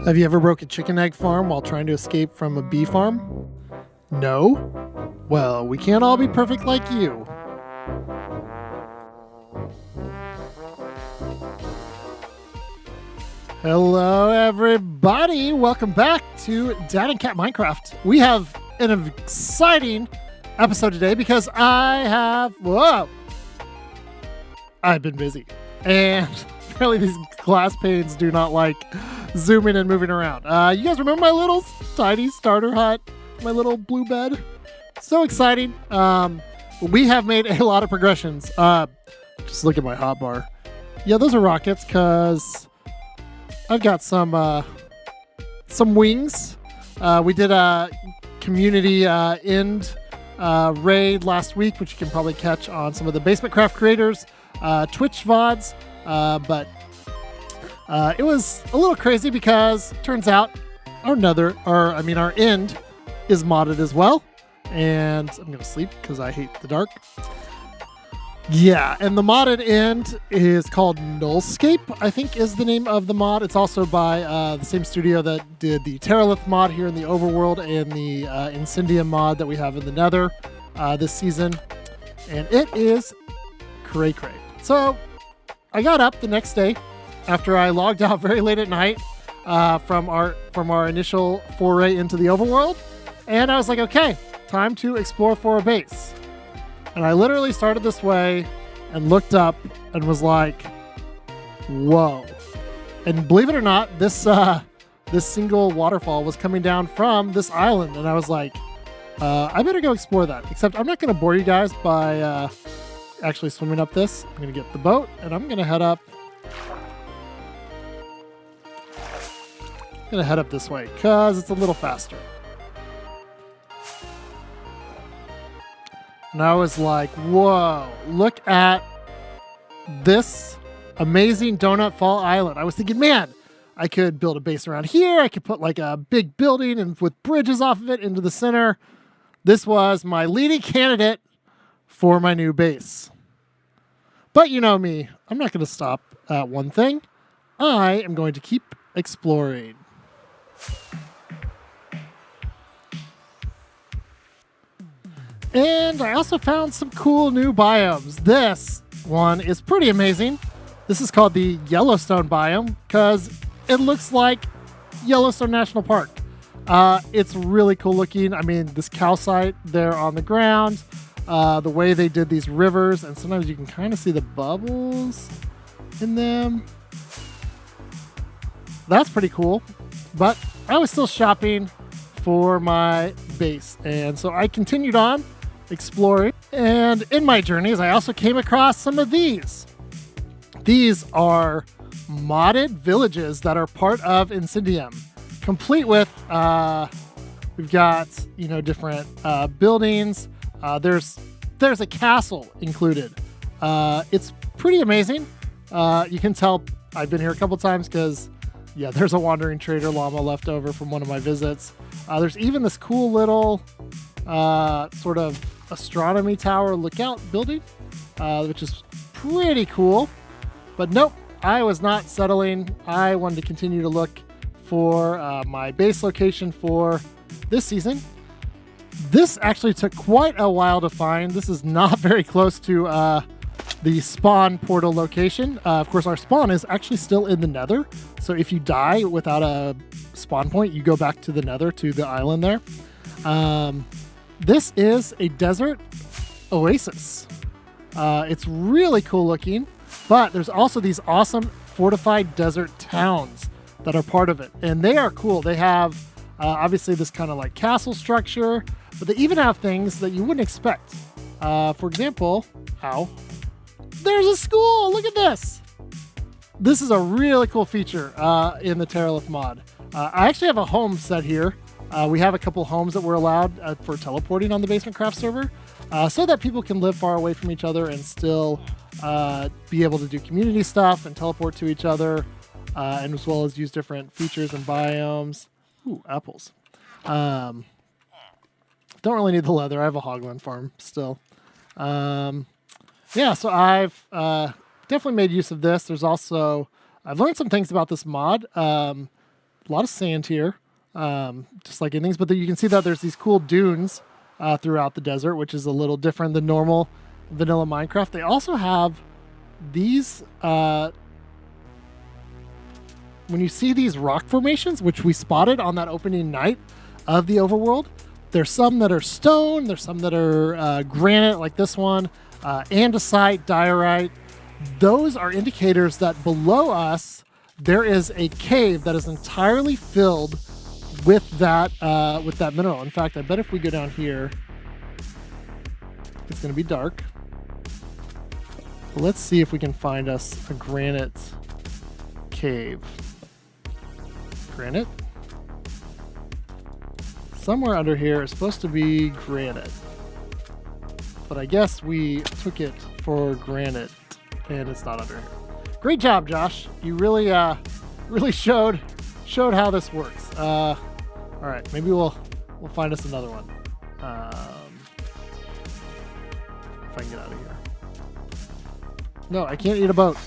Have you ever broke a chicken egg farm while trying to escape from a bee farm? No? Well, we can't all be perfect like you. Hello, everybody. Welcome back to DadandCat Minecraft. We have an exciting episode today because I've been busy. And apparently these glass panes do not like zooming and moving around. You guys remember my little tiny starter hut? My little blue bed? So exciting. We have made a lot of progressions. Just look at my hotbar. Yeah, those are rockets because I've got some wings. We did a community end raid last week, which you can probably catch on some of the BasementCraft Creators Twitch VODs. But it was a little crazy because turns out our end is modded as well. And I'm going to sleep because I hate the dark. Yeah, and the modded end is called Nullscape, I think is the name of the mod. It's also by the same studio that did the Terralith mod here in the overworld and the Incendium mod that we have in the Nether this season. And it is cray-cray. So I got up the next day after I logged out very late at night from our initial foray into the overworld. And I was like, okay, time to explore for a base. And I literally started this way and looked up and was like, whoa. And believe it or not, this single waterfall was coming down from this island. And I was like, I better go explore that. Except I'm not going to bore you guys by actually swimming up this. I'm going to get the boat and I'm going to head up. This way because it's a little faster. And I was like, whoa, look at this amazing Donut Fall Island. I was thinking, man, I could build a base around here. I could put like a big building and with bridges off of it into the center. This was my leading candidate for my new base. But you know me, I'm not going to stop at one thing. I am going to keep exploring. And I also found some cool new biomes. This one is pretty amazing. This is called the Yellowstone biome because it looks like Yellowstone National Park. It's really cool looking. I mean, this calcite there on the ground, the way they did these rivers, and sometimes you can kind of see the bubbles in them. That's pretty cool. But I was still shopping for my base, and so I continued on exploring. And in my journeys, I also came across some of these. These are modded villages that are part of Incendium, complete with we've got different buildings. There's a castle included. It's pretty amazing. You can tell I've been here a couple times because there's a wandering trader llama left over from one of my visits. There's even this cool little sort of astronomy tower lookout building, which is pretty cool. But nope, I was not settling. I wanted to continue to look for my base location for this season. This actually took quite a while to find. This is not very close to the spawn portal location. Of course, our spawn is actually still in the Nether. So if you die without a spawn point, you go back to the Nether, to the island there. This is a desert oasis. It's really cool looking, but there's also these awesome fortified desert towns that are part of it. And they are cool. They have obviously this kind of like castle structure, but they even have things that you wouldn't expect. For example, there's a school. Look at this. This is a really cool feature in the Terralith mod. I actually have a home set here. We have a couple homes that we're allowed for teleporting on the BasementCraft server so that people can live far away from each other and still be able to do community stuff and teleport to each other, and as well as use different features and biomes. Ooh, apples. Don't really need the leather. I have a hogland farm still. So I've definitely made use of this. There's also, I've learned some things about this mod. lot of sand here, just like anything. But you can see that there's these cool dunes throughout the desert, which is a little different than normal vanilla Minecraft. They also have these, when you see these rock formations, which we spotted on that opening night of the overworld, there's some that are stone, there's some that are granite, like this one, andesite, diorite. Those are indicators that below us, there is a cave that is entirely filled with that mineral. In fact, I bet if we go down here, it's going to be dark. But let's see if we can find us a granite cave. Granite? Somewhere under here is supposed to be granite. But I guess we took it for granite, and it's not under here. Great job, Josh. You really showed how this works. All right, maybe we'll find us another one. If I can get out of here. No, I can't eat a boat.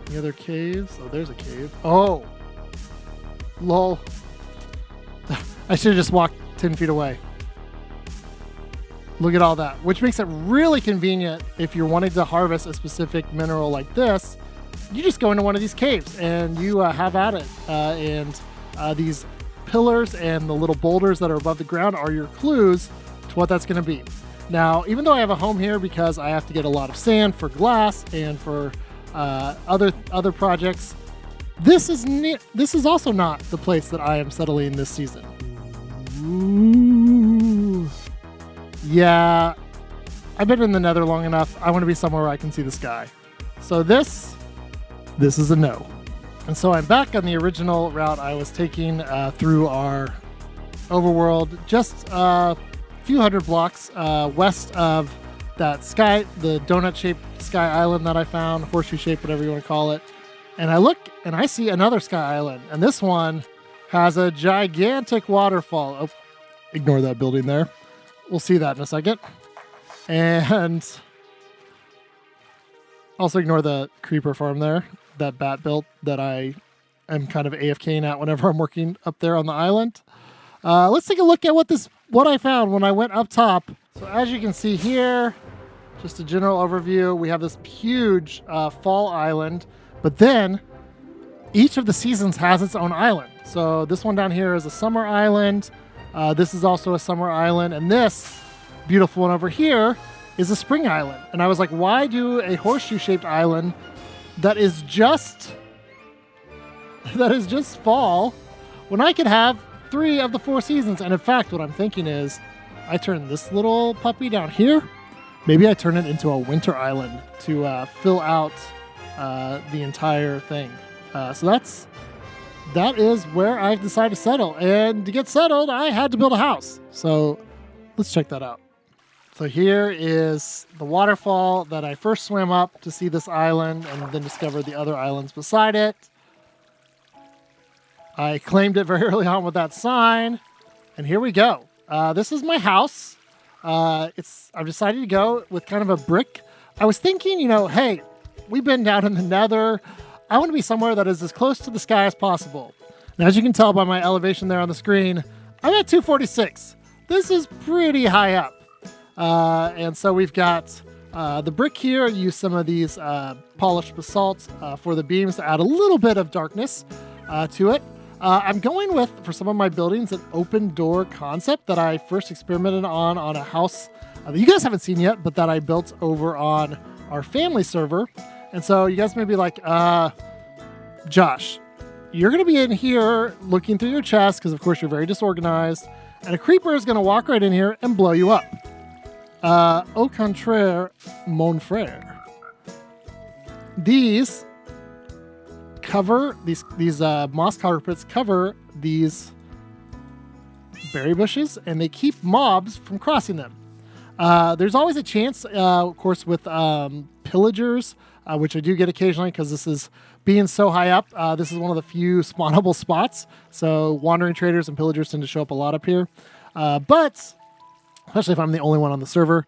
Any other caves? Oh, there's a cave. Oh, lol. I should have just walked 10 feet away. Look at all that, which makes it really convenient if you're wanting to harvest a specific mineral like this. You just go into one of these caves and you have at it. These pillars and the little boulders that are above the ground are your clues to what that's going to be. Now, even though I have a home here because I have to get a lot of sand for glass and for other projects, this is also not the place that I am settling this season. Ooh. Yeah, I've been in the Nether long enough. I want to be somewhere where I can see the sky. So this is a no. And so I'm back on the original route I was taking through our overworld, just a few hundred blocks west of that sky, the donut-shaped sky island that I found, horseshoe-shaped, whatever you want to call it. And I look and I see another sky island, and this one has a gigantic waterfall. Oh, ignore that building there. We'll see that in a second. And also ignore the creeper farm there, that bat built that I am kind of AFKing at whenever I'm working up there on the island. Let's take a look at what I found when I went up top. So as you can see here, just a general overview, we have this huge fall island, but then each of the seasons has its own island. So this one down here is a summer island. This is also a summer island, and this beautiful one over here is a spring island. And I was like, why do a horseshoe-shaped island that is just fall when I could have 3 of the 4 seasons? And in fact, what I'm thinking is I turn this little puppy down here. Maybe I turn it into a winter island to fill out the entire thing. So that is where I've decided to settle. And to get settled, I had to build a house. So let's check that out. So here is the waterfall that I first swam up to see this island and then discovered the other islands beside it. I claimed it very early on with that sign. And here we go. This is my house. I've decided to go with kind of a brick. I was thinking, hey, we've been down in the Nether. I want to be somewhere that is as close to the sky as possible. And as you can tell by my elevation there on the screen, I'm at 246. This is pretty high up. And so we've got the brick here. I use some of these polished basalt for the beams to add a little bit of darkness to it. I'm going with, for some of my buildings, an open door concept that I first experimented on a house that you guys haven't seen yet, but that I built over on our family server. And so you guys may be like, Josh, you're going to be in here looking through your chest because, of course, you're very disorganized. And a creeper is going to walk right in here and blow you up. Au contraire, mon frère. These moss carpets cover these berry bushes, and they keep mobs from crossing them. There's always a chance, of course, with pillagers, which I do get occasionally because this is being so high up. This is one of the few spawnable spots. So wandering traders and pillagers tend to show up a lot up here. But especially if I'm the only one on the server.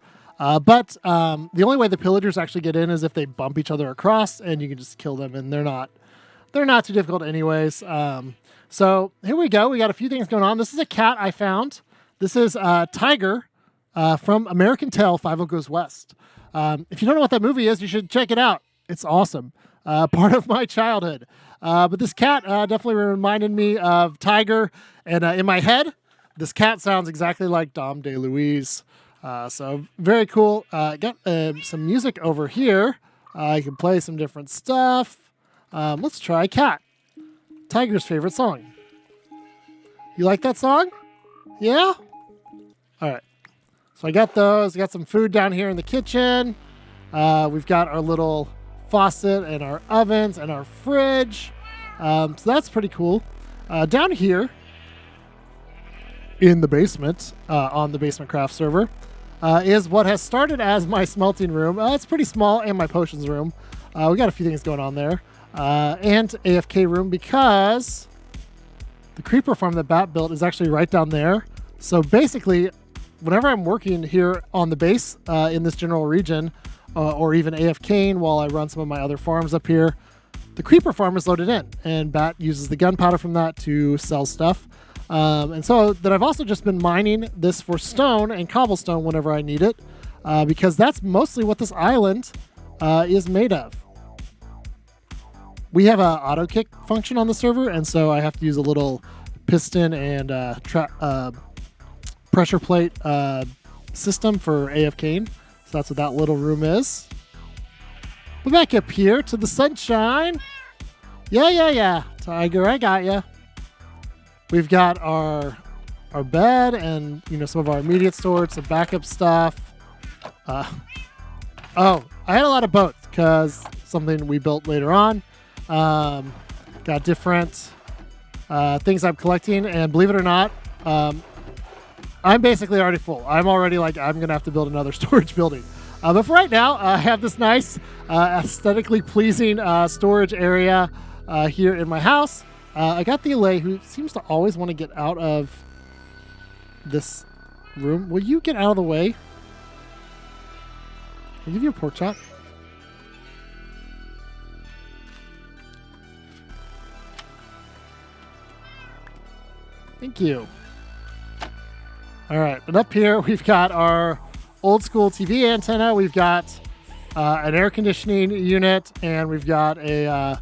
But the only way the pillagers actually get in is if they bump each other across, and you can just kill them, and they're not too difficult anyways. So here we go. We got a few things going on. This is a cat I found. This is Tiger from American Tail, 5 Goes West. If you don't know what that movie is, you should check it out. It's awesome. Part of my childhood. But this cat definitely reminded me of Tiger. And in my head, this cat sounds exactly like Dom DeLuise. So very cool. Got some music over here. I can play some different stuff. Let's try Cat. Tiger's favorite song. You like that song? Yeah? All right. So I got those. I got some food down here in the kitchen. We've got our little faucet and our ovens and our fridge. So that's pretty cool. Down here in the basement, on the BasementCraft server, is what has started as my smelting room. It's pretty small, and my potions room. We got a few things going on there. And AFK room, because the creeper farm that Bat built is actually right down there. So basically, whenever I'm working here on the base in this general region, or even AFKing while I run some of my other farms up here, the creeper farm is loaded in, and Bat uses the gunpowder from that to sell stuff. And so that I've also just been mining this for stone and cobblestone whenever I need it, because that's mostly what this island is made of. We have an auto kick function on the server, and so I have to use a little piston and pressure plate system for AFKing. So that's what that little room is. We're back up here to the sunshine. Yeah. Tiger, I got ya. We've got our bed and some of our immediate storage, some backup stuff. Oh, I had a lot of boats because something we built later on. Got different things I'm collecting, and believe it or not, I'm basically already full. I'm already I'm gonna have to build another storage building. But for right now, I have this nice, aesthetically pleasing storage area here in my house. I got the Allay, who seems to always want to get out of this room. Will you get out of the way? I'll give you a pork chop. Thank you. All right, and up here we've got our old school TV antenna. We've got an air conditioning unit, and we've got a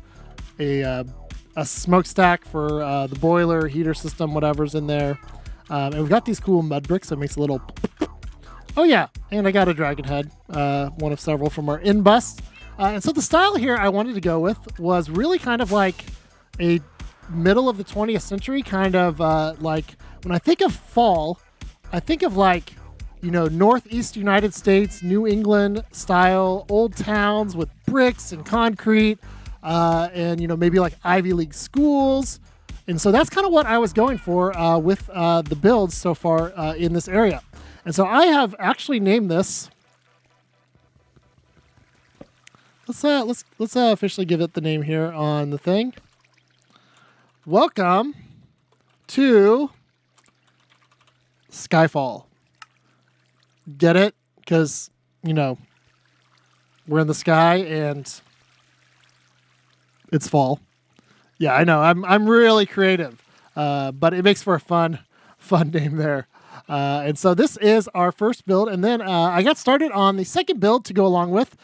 smokestack for the boiler, heater system, whatever's in there. And we've got these cool mud bricks that makes a little... Oh yeah, and I got a dragon head, one of several from our in-bust. And so the style here I wanted to go with was really kind of like a middle of the 20th century kind of like, when I think of fall, I think of Northeast United States, New England style, old towns with bricks and concrete, and maybe like Ivy League schools. And so that's kind of what I was going for with the builds so far in this area. And so I have actually named this. Let's officially give it the name here on the thing. Welcome to Skyfall. Get it? Because, we're in the sky and it's fall. Yeah, I know. I'm really creative. But it makes for a fun name there. And so this is our first build. And then I got started on the second build to go along with.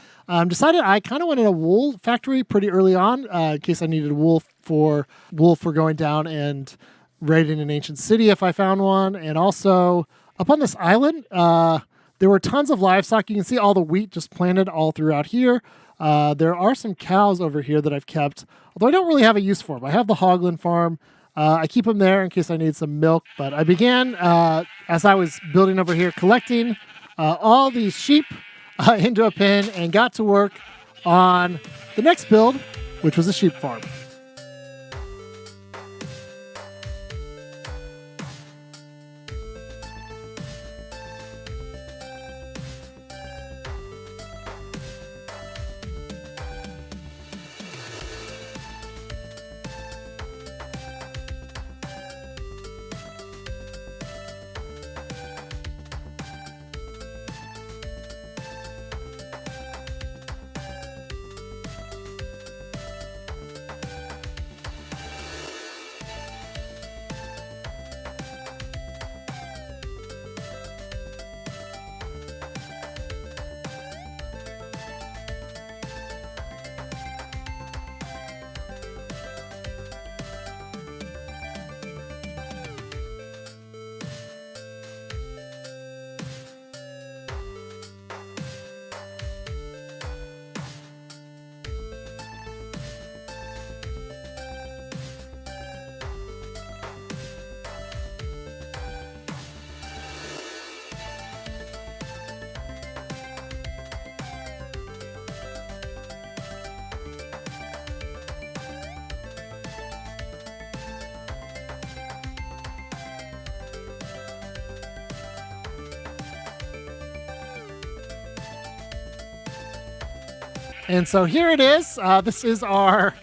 Decided I kind of went in a wool factory pretty early on in case I needed wool for going down and raiding an ancient city if I found one. And also up on this island, there were tons of livestock. You can see all the wheat just planted all throughout here. There are some cows over here that I've kept, although I don't really have a use for them. I have the Hoglin farm. I keep them there in case I need some milk. But I began, as I was building over here, collecting all these sheep into a pen and got to work on the next build, which was a sheep farm. And so here it is. This is our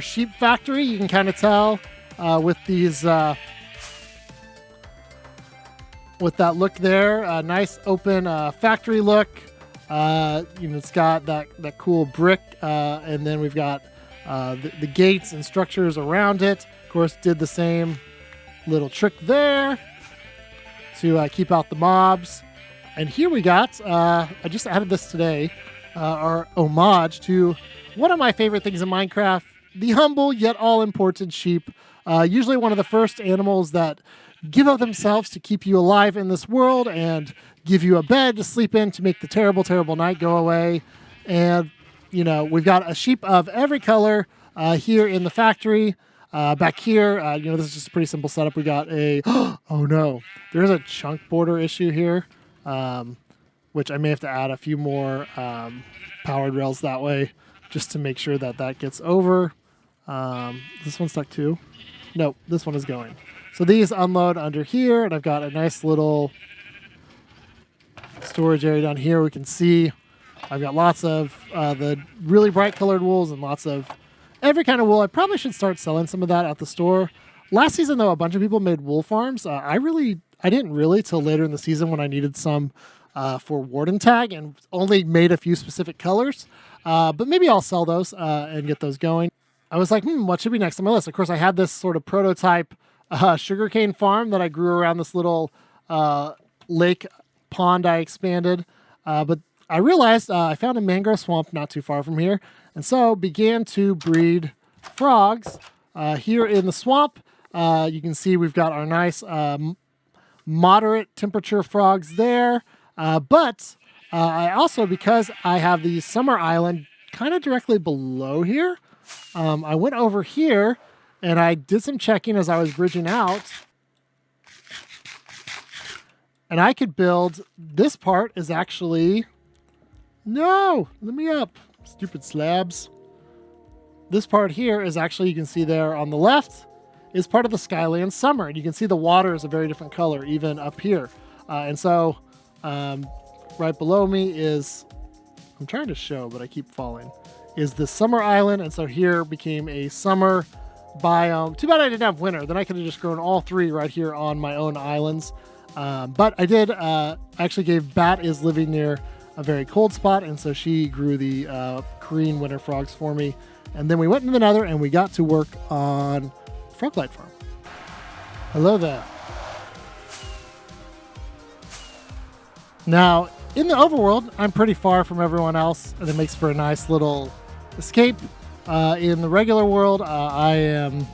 sheep factory. You can kind of tell with these with that look there. Nice open factory look. It's got that cool brick, and then we've got the gates and structures around it. Of course, did the same little trick there to keep out the mobs. And here we got, I just added this today, our homage to one of my favorite things in Minecraft, the humble yet all-important sheep. Usually one of the first animals that give of themselves to keep you alive in this world and give you a bed to sleep in to make the terrible, terrible night go away. And, we've got a sheep of every color here in the factory. Back here, this is just a pretty simple setup. We got a, oh no, there's a chunk border issue here, which I may have to add a few more powered rails that way just to make sure that gets over. This one's stuck too. No, this one is going. So these unload under here, and I've got a nice little storage area down here. We can see I've got lots of the really bright colored wools and lots of every kind of wool. I probably should start selling some of that at the store. Last season, though, a bunch of people made wool farms. I didn't really till later in the season when I needed some for Warden Tag and only made a few specific colors. But maybe I'll sell those and get those going. I was like, what should be next on my list? Of course, I had this sort of prototype sugarcane farm that I grew around this little lake pond I expanded. But I realized I found a mangrove swamp not too far from here, and so began to breed frogs here in the swamp. You can see we've got our nice moderate temperature frogs there. But I also, because I have the summer island kind of directly below here, I went over here and I did some checking as I was bridging out. And I could build, this part is actually, no, let me up, stupid slabs. This part here is actually, you can see there on the left, is part of the Skyland Summer. And you can see the water is a very different color, even up here. And so right below me is, I'm trying to show, but I keep falling, is the Summer Island. And so here became a summer biome. Too bad I didn't have winter. Then I could have just grown all three right here on my own islands. But I did actually gave Bat is living near a very cold spot, and so she grew the Korean winter frogs for me. And then we went into the Nether and we got to work on Froglight Farm. Hello there. Now, in the overworld, I'm pretty far from everyone else, and it makes for a nice little escape. In the regular world, I am,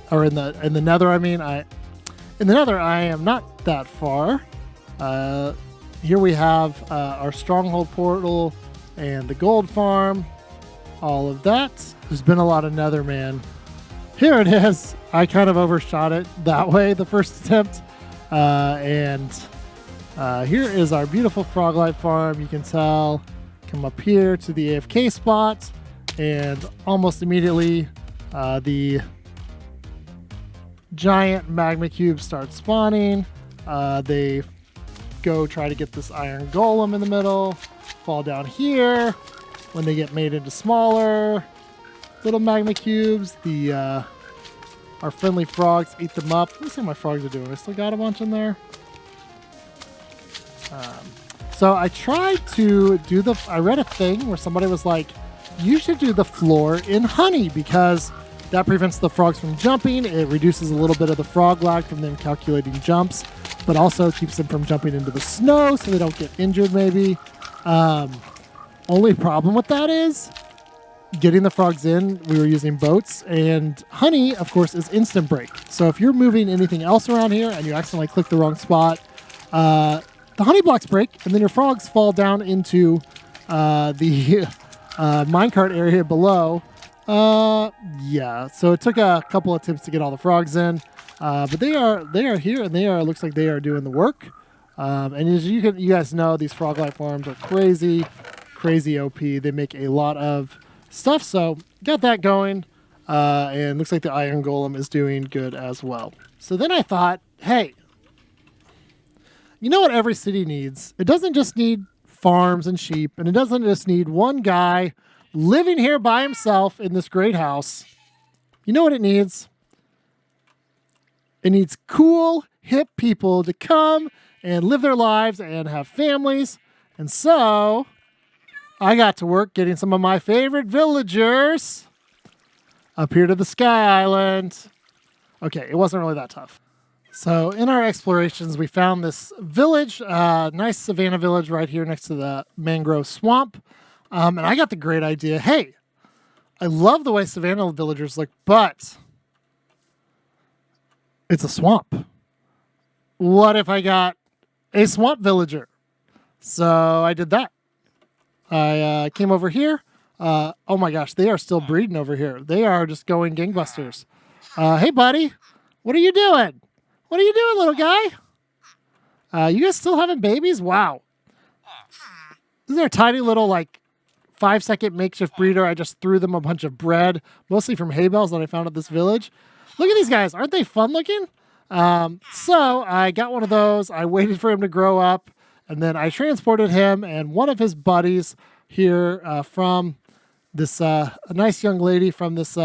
or in the Nether, I mean, in the Nether, I am not that far. Here we have our stronghold portal and the gold farm, all of that. There's been a lot of Nether, man. Here it is. I kind of overshot it that way the first attempt. And here is our beautiful Froglight farm. You can tell, come up here to the AFK spot, and almost immediately the giant magma cubes start spawning. They go try to get this iron golem in the middle, fall down here. When they get made into smaller little magma cubes, our friendly frogs eat them up. Let me see how my frogs are doing. I still got a bunch in there. So I tried to do I read a thing where somebody was like, you should do the floor in honey because that prevents the frogs from jumping. It reduces a little bit of the frog lag from them calculating jumps, but also keeps them from jumping into the snow so they don't get injured maybe. Only problem with that is getting the frogs in, we were using boats, and honey, of course, is instant break. So if you're moving anything else around here and you accidentally click the wrong spot, the honey blocks break, and then your frogs fall down into the minecart area below. Yeah, so it took a couple attempts to get all the frogs in, but they are here, and looks like they are doing the work. And as you guys know, these Froglight farms are crazy OP. They make a lot of stuff, so got that going, and looks like the iron golem is doing good as well. So then I thought, hey, you know what every city needs? It doesn't just need farms and sheep, and it doesn't just need one guy living here by himself in this great house. You know what it needs? It needs cool, hip people to come and live their lives and have families. And so I got to work getting some of my favorite villagers up here to the Sky Island. Okay, it wasn't really that tough. So in our explorations, we found this village, nice savanna village right here next to the mangrove swamp. And I got the great idea, hey, I love the way savanna villagers look, but it's a swamp. What if I got a swamp villager? So I did that. I came over here. Oh my gosh, they are still breeding over here. They are just going gangbusters. Hey, buddy, what are you doing? What are you doing, little guy? You guys still having babies? Wow. This is our tiny little, 5-second makeshift breeder. I just threw them a bunch of bread, mostly from hay bales that I found at this village. Look at these guys. Aren't they fun looking? So I got one of those. I waited for him to grow up, and then I transported him and one of his buddies here from this a nice young lady from this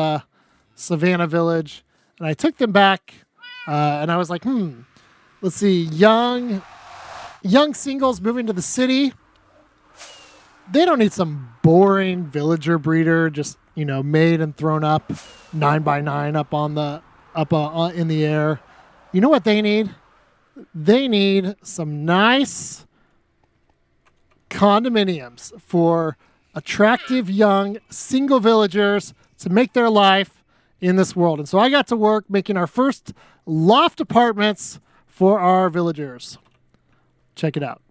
savannah village, and I took them back, and I was like, let's see, young singles moving to the city. They don't need some boring villager breeder, just made and thrown up 9x9 up in the air. You know what they need? They need some nice condominiums for attractive young single villagers to make their life in this world. And so I got to work making our first loft apartments for our villagers. Check it out.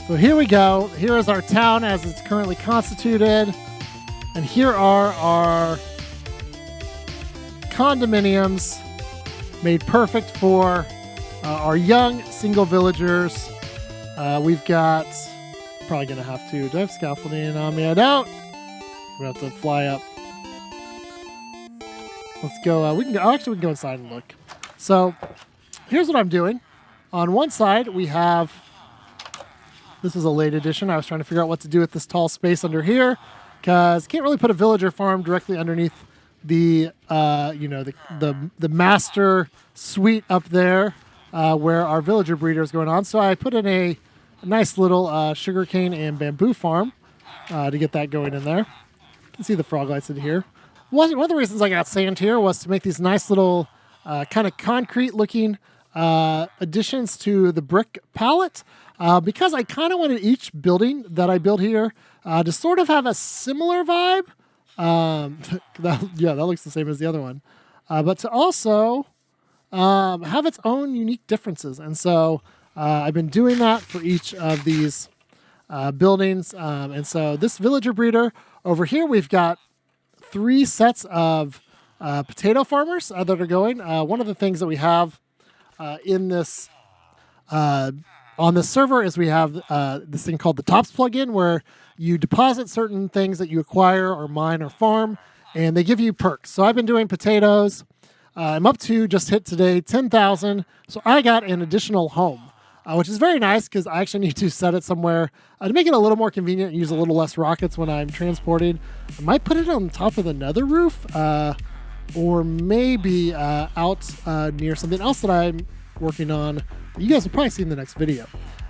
So here we go. Here is our town as it's currently constituted. And here are our condominiums made perfect for our young single villagers. We've got, probably going to have to, do I have scaffolding on me? I don't. We're going to have to fly up. Let's go. We can go inside and look. So here's what I'm doing. On one side, we have, this is a late edition. I was trying to figure out what to do with this tall space under here because can't really put a villager farm directly underneath the, the master suite up there where our villager breeder is going on. So I put in a nice little sugarcane and bamboo farm to get that going in there. You can see the frog lights in here. One of the reasons I got sand here was to make these nice little kind of concrete looking additions to the brick palette because I kind of wanted each building that I built here to sort of have a similar vibe. That looks the same as the other one. But to also have its own unique differences. And so I've been doing that for each of these buildings. And so this villager breeder over here, we've got 3 sets of potato farmers that are going. One of the things that we have in this on this server is we have this thing called the Tops plugin, where you deposit certain things that you acquire or mine or farm, and they give you perks. So I've been doing potatoes. I'm up to, just hit today, 10,000. So I got an additional home, which is very nice because I actually need to set it somewhere to make it a little more convenient and use a little less rockets when I'm transporting. I might put it on top of the nether roof, or maybe out near something else that I'm working on. You guys will probably see in the next video.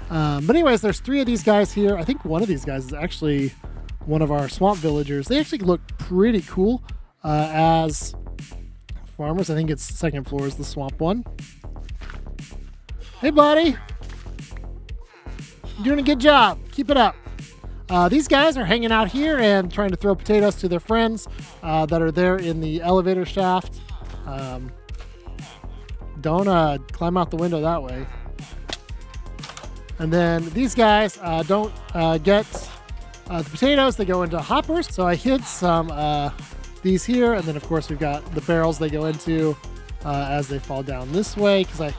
But anyways, there's 3 of these guys here. I think one of these guys is actually one of our swamp villagers. They actually look pretty cool as farmers. I think it's second floor is the swamp one. Hey, buddy. You're doing a good job. Keep it up. These guys are hanging out here and trying to throw potatoes to their friends that are there in the elevator shaft. Don't climb out the window that way. And then these guys don't get the potatoes. They go into hoppers. So I hid some these here. And then, of course, we've got the barrels they go into as they fall down this way. Because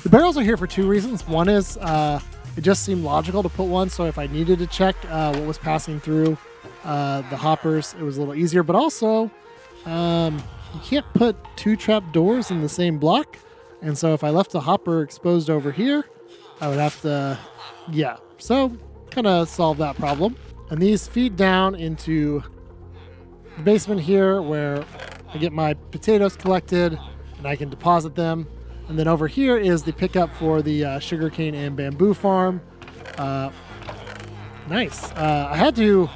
the barrels are here for 2 reasons. One is it just seemed logical to put one. So if I needed to check what was passing through the hoppers, it was a little easier. But also, you can't put 2 trap doors in the same block. And so if I left the hopper exposed over here, I would have to, yeah. So kind of solve that problem. And these feed down into the basement here where I get my potatoes collected and I can deposit them. And then over here is the pickup for the sugarcane and bamboo farm. Nice. I had to,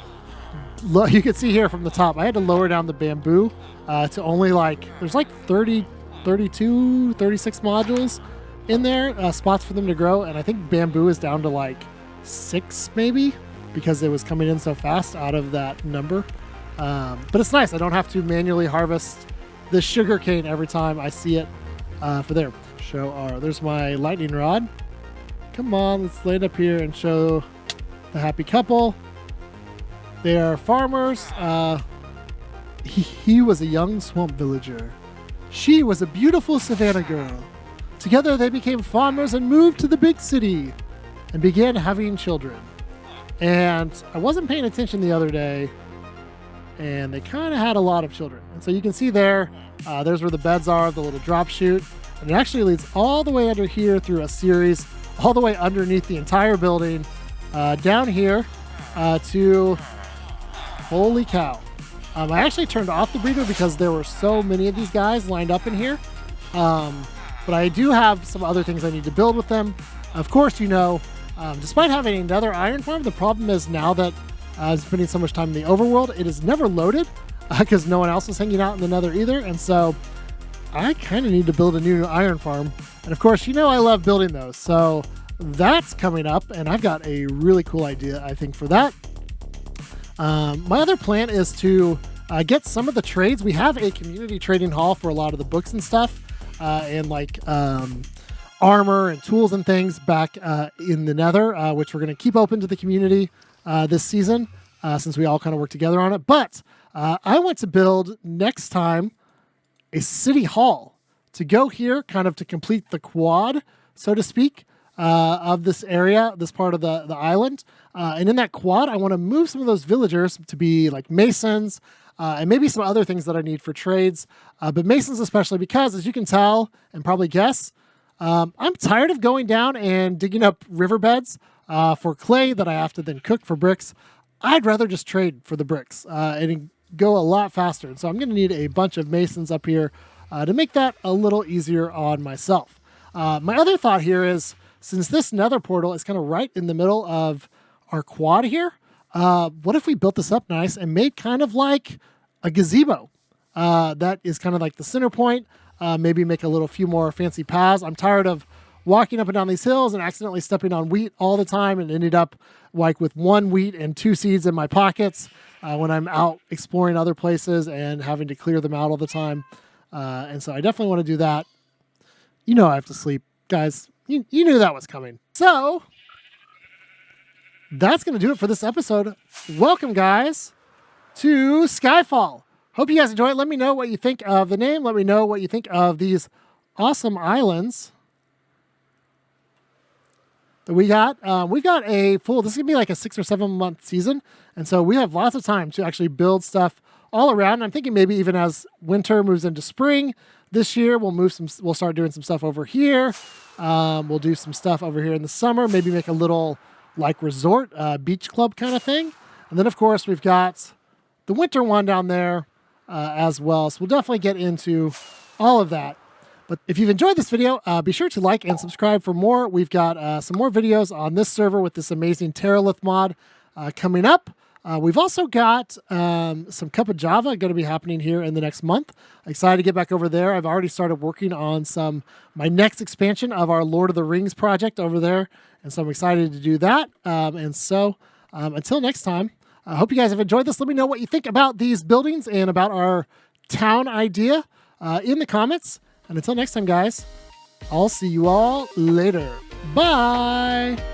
you can see here from the top, I had to lower down the bamboo to only there's like 32, 36 modules in there, spots for them to grow. And I think bamboo is down to like 6 maybe because it was coming in so fast out of that number. But it's nice. I don't have to manually harvest the sugarcane every time I see it for there. There's my lightning rod. Come on, let's lay it up here and show the happy couple. They are farmers. He was a young swamp villager. She was a beautiful savannah girl. Together they became farmers and moved to the big city and began having children. And I wasn't paying attention the other day, and they kind of had a lot of children. And so you can see there's where the beds are, the little drop chute. And it actually leads all the way under here through a series, all the way underneath the entire building, down here to, holy cow. I actually turned off the breeder because there were so many of these guys lined up in here. But I do have some other things I need to build with them. Of course, despite having another iron farm, the problem is now that I'm spending so much time in the overworld, it is never loaded because no one else is hanging out in the nether either. And so I kind of need to build a new iron farm. And of course, I love building those. So that's coming up, and I've got a really cool idea, I think, for that. My other plan is to get some of the trades. We have a community trading hall for a lot of the books and stuff, and armor and tools and things back in the nether, which we're going to keep open to the community this season since we all kind of work together on it. But I want to build next time a city hall to go here, kind of to complete the quad, so to speak, of this area, this part of the island. And in that quad, I want to move some of those villagers to be like masons and maybe some other things that I need for trades. But masons especially because, as you can tell and probably guess, I'm tired of going down and digging up riverbeds for clay that I have to then cook for bricks. I'd rather just trade for the bricks and go a lot faster. And so I'm going to need a bunch of masons up here to make that a little easier on myself. My other thought here is, since this nether portal is kind of right in the middle of our quad here, what if we built this up nice and made kind of like a gazebo that is kind of like the center point, maybe make a little few more fancy paths. I'm tired of walking up and down these hills and accidentally stepping on wheat all the time and ended up like with 1 wheat and 2 seeds in my pockets when I'm out exploring other places and having to clear them out all the time. And so I definitely want to do that. I have to sleep. Guys, you knew that was coming. So that's going to do it for this episode. Welcome, guys, to Skyfall. Hope you guys enjoy it. Let me know what you think of the name. Let me know what you think of these awesome islands that we got. We've got a full, this is going to be like a 6 or 7 month season. And so we have lots of time to actually build stuff all around. And I'm thinking maybe even as winter moves into spring this year, we'll start doing some stuff over here. We'll do some stuff over here in the summer, maybe make a little like resort, beach club kind of thing. And then of course we've got the winter one down there as well. So we'll definitely get into all of that. But if you've enjoyed this video, be sure to like and subscribe for more. We've got some more videos on this server with this amazing Terralith mod coming up. We've also got some Cup of Java going to be happening here in the next month. Excited to get back over there. I've already started working on my next expansion of our Lord of the Rings project over there. And so I'm excited to do that. Until next time, I hope you guys have enjoyed this. Let me know what you think about these buildings and about our town idea in the comments. And until next time, guys, I'll see you all later. Bye.